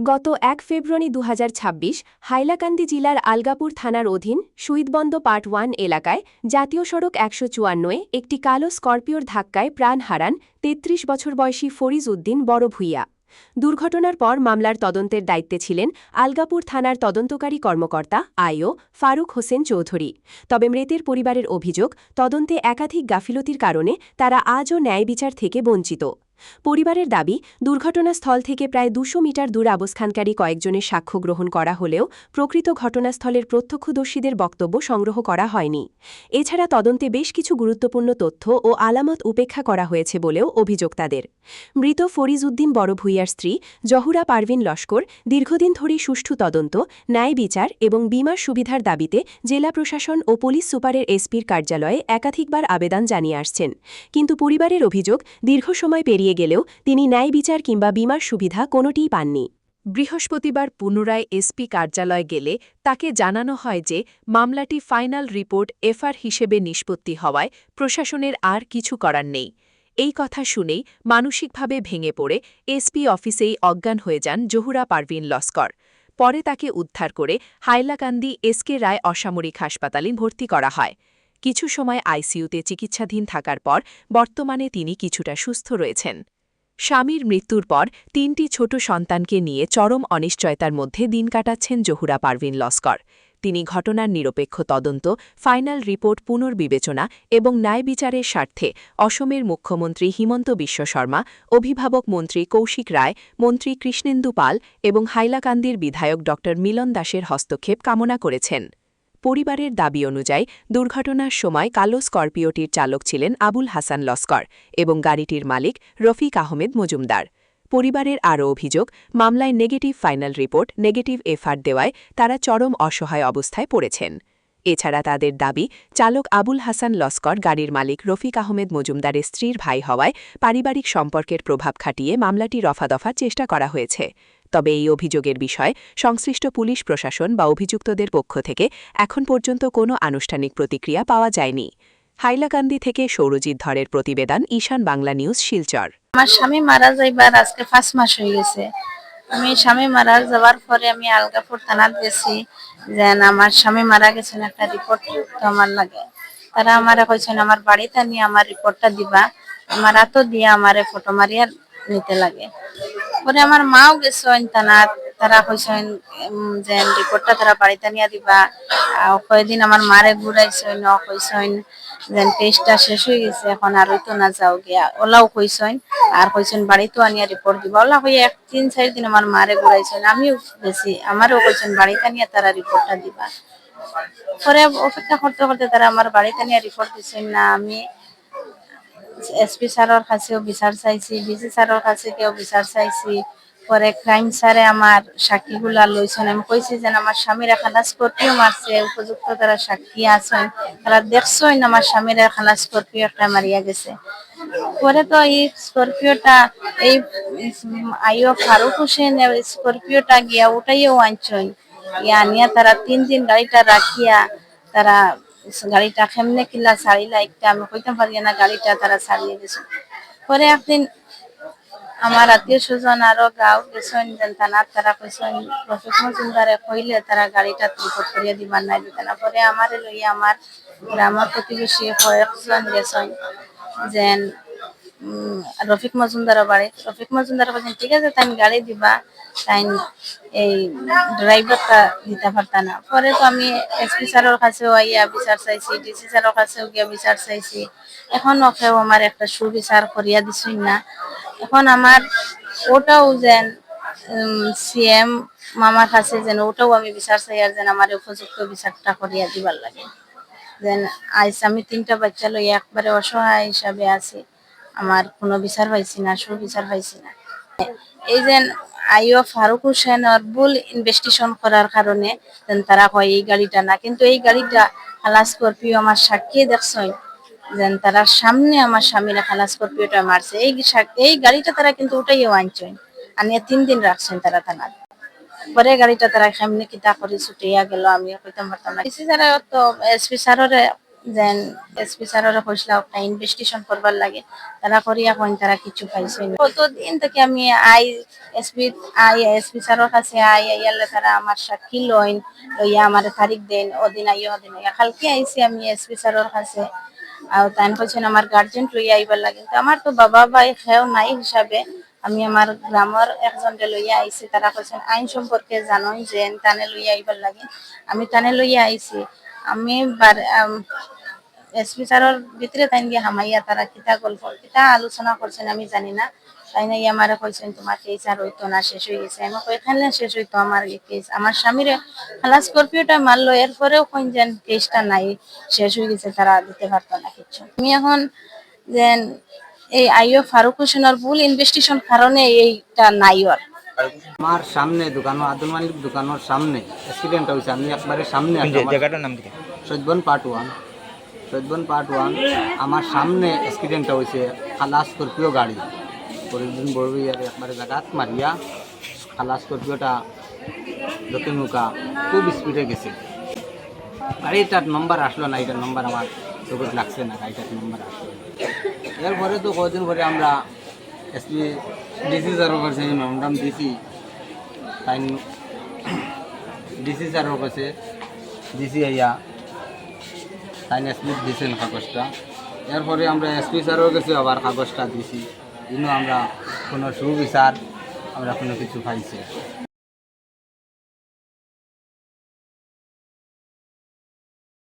গত ১ ফেব্রুয়ারি ২০২৬ হাইলাকান্দি জেলার আলগাপুর থানার অধীন শহীদবন্দ পার্ট 1 এলাকায় জাতীয় সড়ক ১৫৪-এ একটি কালো স্করপিওর ধাক্কায় প্রাণ হারান ৩৩ বছর বয়সী ফরিজ উদ্দিন বড় ভূঁইয়া। দুর্ঘটনার পর মামলার তদন্তের দায়িত্বে ছিলেন আলগাপুর থানার তদন্তকারী কর্মকর্তা আইও ফারুক হোসেন চৌধুরী। তবে মৃতের পরিবারের অভিযোগ, তদন্তে একাধিক গাফিলতির কারণে তারা আজও ন্যায় বিচার থেকে বঞ্চিত। পরিবারের দাবি, দুর্ঘটনাস্থল থেকে প্রায় ২০০ মিটার দূর অবস্থানকারী কয়েকজনের সাক্ষ্য গ্রহণ করা হলেও প্রকৃত ঘটনাস্থলের প্রত্যক্ষদর্শীদের বক্তব্য সংগ্রহ করা হয়নি। এছাড়া তদন্তে বেশ কিছু গুরুত্বপূর্ণ তথ্য ও আলামত উপেক্ষা করা হয়েছে বলেও অভিযোগ তাদের। মৃত ফরিজ উদ্দিন বড় ভূঁইয়ার স্ত্রী জহুরা পারভিন লস্কর দীর্ঘদিন ধরেই সুষ্ঠু তদন্ত, ন্যায় বিচার এবং বীমার সুবিধার দাবিতে জেলা প্রশাসন ও পুলিশ সুপারের এসপির কার্যালয়ে একাধিকবার আবেদন জানিয়ে আসছেন। কিন্তু পরিবারের অভিযোগ, দীর্ঘ সময় পেরিয়ে গেলেও তিনি ন্যায় বিচার কিংবা বীমার সুবিধা কোনোটিই পাননি। বৃহস্পতিবার পুনরায় এসপি কার্যালয়ে গেলে তাকে জানানো হয় যে মামলাটি ফাইনাল রিপোর্ট এফআর হিসেবে নিষ্পত্তি হওয়ায় প্রশাসনের আর কিছু করার নেই। এই কথা শুনেই মানসিকভাবে ভেঙে পড়ে এসপি অফিসেই অজ্ঞান হয়ে যান জহুরা পারভিন লস্কর। পরে তাকে উদ্ধার করে হাইলাকান্দি এসকে রায় অসামরিক হাসপাতালে ভর্তি করা হয়। কিছু সময় আইসিইউতে চিকিৎসাধীন থাকার পর বর্তমানে তিনি কিছুটা সুস্থ রয়েছেন। স্বামীর মৃত্যুর পর ৩টি ছোট সন্তানকে নিয়ে চরম অনিশ্চয়তার মধ্যে দিন কাটাচ্ছেন জহুরা পারভিন লস্কর। তিনি ঘটনার নিরপেক্ষ তদন্ত, ফাইনাল রিপোর্ট পুনর্বিবেচনা এবং ন্যায় বিচারের স্বার্থে অসমের মুখ্যমন্ত্রী হিমন্ত বিশ্ব শর্মা, অভিভাবক মন্ত্রী কৌশিক রায়, মন্ত্রী কৃষ্ণেন্দু পাল এবং হাইলাকান্দির বিধায়ক ড মিলন দাসের হস্তক্ষেপ কামনা করেছেন। পরিবারের দাবি অনুযায়ী দুর্ঘটনার সময় কালো স্করপিওটির চালক ছিলেন আবুল হাসান লস্কর এবং গাড়িটির মালিক রফিক আহমেদ মজুমদার। পরিবারের আরও অভিযোগ, মামলায় negative final report, negative FR দেওয়ায় তারা চরম অসহায় অবস্থায় পড়েছেন। এছাড়া তাদের দাবি, চালক আবুল হাসান লস্কর গাড়ির মালিক রফিক আহমেদ মজুমদারের স্ত্রীর ভাই হওয়ায় পারিবারিক সম্পর্কের প্রভাব খাটিয়ে মামলাটি রফাদফার চেষ্টা করা হয়েছে। তবে এই অভিযোগের বিষয়ে সংশ্লিষ্ট পুলিশ প্রশাসন বা অভিযুক্তদের পক্ষ থেকে এখন পর্যন্ত কোনো আনুষ্ঠানিক প্রতিক্রিয়া পাওয়া যায়নি। হাইলাকান্দি থেকে সৌরজিৎ ধরের প্রতিবেদন, ঈশান বাংলা নিউজ, শিলচর। আমার স্বামী মারা যাইবার আজকে 5 মাস হয়ে গেছে। আমি স্বামী মারা যাওয়ার পরে আমি আলগাপুর থানাত গেছি, যে আমার স্বামী মারা গেছেন, একটা রিপোর্ট তো আমার লাগে। তারা আমারে কইছেন আমার বাড়িতে নিয়ে আমার রিপোর্টটা দিবা, আমার হাতও দিয়ে আমারে ফটো মারিয়া নিতে লাগে। পরে আমার মাও গেছেন থানাত, তারা কইছেন যে রিপোর্টটা তারা বাড়িতে নিয়ে দিবা। কয়েকদিন আমার মারে ঘুরাইছেন, কইছেন যে টেস্টটা শেষ হয়ে গেছে, এখন আর হইতো না, যাও গিয়া ওলাও কইছেন। আর কইছেন বাড়িতেও আনিয়া রিপোর্ট দিবা। ওলা হয়ে 3-4 দিন আমার মারে ঘুরাইছেন, আমিও গেছি, আমারও কইছেন বাড়িতে নিয়ে তারা রিপোর্টটা দিবা। পরে অপেক্ষা করতে করতে তারা আমার বাড়িতে নিয়ে রিপোর্ট দিচ্ছেন না। আমি এসপি স্যারের কাছেও বিচার চাইছি, ডিসি স্যারের কাছে কেউ বিচার চাইছি। পরে ক্রাইম স্যারে আমার সাক্ষীগুলা লইছেন। আমি কইছি যে আমার স্বামীর খালা স্করপিও মারছে, উপযুক্ত তারা সাক্ষী আছেন, তারা দেখছেন আমার স্বামীর খালা স্করপিও একটা মারিয়া গেছে। পরে তো এই স্করপিওটা এই আইও ফারুক হোসেন স্করপিওটা গিয়া ওটাইও আনছেন, ইয়া নিয়ে তারা 3 দিন গাড়িটা রাখিয়া তারা গাড়িটা কেমনে কিলা ছাড়িলা একটা আমি কইতে পারি না, গাড়িটা তারা ছাড়িয়ে গেছে। পরে একদিন আমার আত্মীয় স্বজন আরো গাঁও গেছেন থানার, তারা কইছেন রফিক মজুমদারে কইলে তারা গাড়িটা রিপোর্ট করিয়া দিবার নাই, দিতে না। পরে আমারে লইয়া আমার গ্রামের প্রতিবেশী কয়েকজন গেছেন, যে রফিক মজুমদারের বাড়ি। রফিক মজুমদার বলছেন ঠিক আছে তাই গাড়ি দিবা, তাই এই ড্রাইভারটা দিতে পারতা না। পরে তো আমি এসপি স্যারের কাছেও আইয়া বিচার চাইছি, ডিসি স্যারের কাছেও গিয়া বিচার চাইছি, এখন ওকেও আমার একটা সুবিচার করিয়া দিছই না। এখন আমার ওটাও যেন সিএম মামার কাছে যেন ওটাও আমি বিচার চাই, আর যেন আমার উপযুক্ত বিচারটা করিয়া দিবার লাগে। যেন আজ আমি 3টা বাচ্চা লই একবারে অসহায় হিসাবে আছি, আমার কোনো বিচার পাইছি না, সুবিচার পাইছি না। এই যে আইও ফারুক হোসেন আর ভুল ইনভেস্টিগেশন করার কারণে তারা কয় এই গাড়িটা না, কিন্তু এই গাড়িটা খালা স্করপিও আমার সাক্ষী দেখছেন, যেন তারা সামনে আমার স্বামীরা খালা স্করপিওটা মারছে। এই গাড়িটা তারা কিন্তু ওটাইও আনছেন, আনিয়ে 3 দিন রাখছেন তারা থানার। পরে গাড়িটা তারা কেমনে কিতা করে ছুটিয়া গেল আমি কইতে পারতাম না। ডিসি স্যার তো এসপি স্যারের যেন এসপি স্যারের কইসলা একটা ইনভেস্টিগেশন করবার লাগে, তারা করিয়া কইন তারা কিছু পাইছে না। কতদিন থেকে আমি এসপি স্যারের কাছে আইয়ালে তারা আমার সাক্ষী লইয়া আমার তারিখ দেন, ওদিন আইয়া ওদিন আইয়া, কালকে আইসি আমি এসপি স্যারের কাছে। আর তাই কইছেন আমার গার্জেন লইয়া আইবার লাগে, কিন্তু আমার তো বাবা ভাই খেও নাই হিসাবে আমি আমার গ্রামের একজনকে লইয়া আইছি। তারা কইছেন আইন সম্পর্কে জানোই যে টানে লইয়া আইবার লাগে, আমি টানে লইয়া আইছি। আমি এসপি স্যারের ভিতরে তাই গিয়ে হামাইয়া তারা কিতা গল্প কিতা আলোচনা করছেন আমি জানি না। তাই না আমারে কইছেন তোমার কেস আর হইতো না, শেষ হয়ে গেছে। আমি কই এখানে শেষ হইতো আমার এই কেস, আমার স্বামীরে খালা স্করপিওটা মারলো, এরপরেও কইন যেন কেসটা নাই, শেষ হয়ে গেছে, তারা দিতে পারতো না কিছু। আমি এখন যেন এই আইও ফারুক হোসেনের ভুল ইনভেস্টিগেশন কারণে এইটা নাই ওর। আমার সামনে দোকান আব্দুল মালিক দোকানের সামনে অ্যাক্সিডেন্ট হয়েছে, আমি একবারে সামনে জায়গাটার নাম কি? সৈদবন পার্ট ওয়ান আমার সামনে অ্যাক্সিডেন্টটা হয়েছে। খালা স্করপিও গাড়ি পরিদিন বড় ইয়ার একবারে জায়গাত মারিয়া খালা স্করপিওটা দক্ষিণ মুখা খুব স্পিডে গেছে। গাড়িটার নম্বর আসলো না, এটার নম্বর আমার চোখে লাগছে না, গাড়িটার নম্বর আসলো না। এরপরে তো কদিন পরে আমরা এসপি ডিসি স্যারও কাছে মেমোরাম দিছি, তাই ডিসি স্যারও কাছে ডিসি আইয়া তাই এসপি দিয়েছেন কাগজটা। এরপরে আমরা এসপি স্যারও কাছে আবার কাগজটা দিছি, কিন্তু আমরা কোনো সুবিচার আমরা কোনো কিছু পাইছি।